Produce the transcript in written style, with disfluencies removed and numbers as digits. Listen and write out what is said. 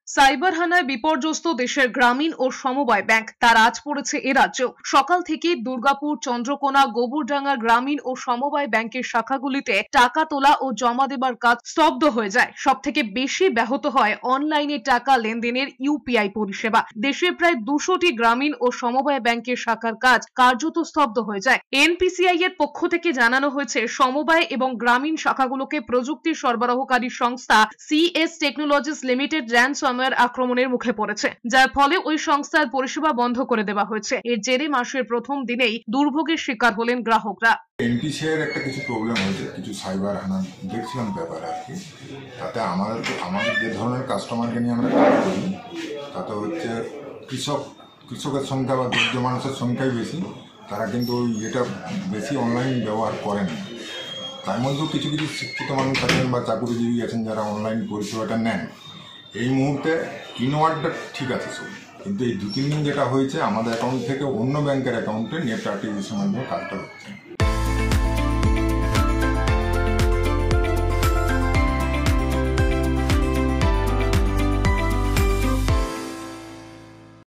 Cyber হানায় বিপর্যস্ত দেশের গ্রামীণ ও সমবায় ব্যাংক তার আজ পড়েছে এ রাজ্যেও। সকাল থেকে দুর্গাপুর, চন্দ্রকোনা, গোবরডাঙ্গার গ্রামীণ ও সমবায় ব্যাংকের শাখাগুলিতে টাকা তোলা ও জমা দেবার কাজ স্তব্ধ হয়ে যায়। সব থেকে বেশি ব্যাহত হয় অনলাইনে টাকা লেনদেনের ইউপিআই পরিষেবা। দেশের প্রায় 200টি গ্রামীণ ও সমবায় ব্যাংকের শাখার কাজ কার্যত স্তব্ধ হয়ে যায়। এনপিসিআই এর পক্ষ থেকে জানানো হয়েছে, সমবায় এবং গ্রামীণ শাখাগুলোকে প্রযুক্তি সরবরাহকারী সংস্থা সিএস টেকনোলজিস লিমিটেড র্যানসমওয়্যার আক্রমণের মুখে পড়েছে, যার ফলে ওই সংস্থার পরিষেবা বন্ধ করে দেওয়া হয়েছে। এর জেরে মাসের প্রথম দিনেই দুর্ভোগের শিকার হলেন গ্রাহকরা। এনপিসিআই এর একটা কিছু প্রবলেম হয়েছে, কিছু সাইবার হানা দেখছিলাম ব্যাপার আর কি। তাতে আমাদের যে ধরনের কাস্টমারকে নিয়ে আমরা কাজ করি, তাতে হচ্ছে কৃষকের সংখ্যা বা দরিদ্র মানুষের সংখ্যাই বেশি। তারা কিন্তু এটা বেশি অনলাইন ব্যবহার করেন না। তার মধ্যেও কিছু কিছু শিক্ষিত মানুষ আছেন বা চাকুরিজীবী আছেন যারা অনলাইন পরিষেবাটা নেন। এই মুহূর্তে ইনওয়ার্ডটা ঠিক আছে সব, কিন্তু এই 2-3 দিন যেটা হয়েছে, আমাদের অ্যাকাউন্ট থেকে অন্য ব্যাংকের অ্যাকাউন্টে নেট আর্টিফিশিয়াল মাধ্যমে কাজটা হচ্ছে।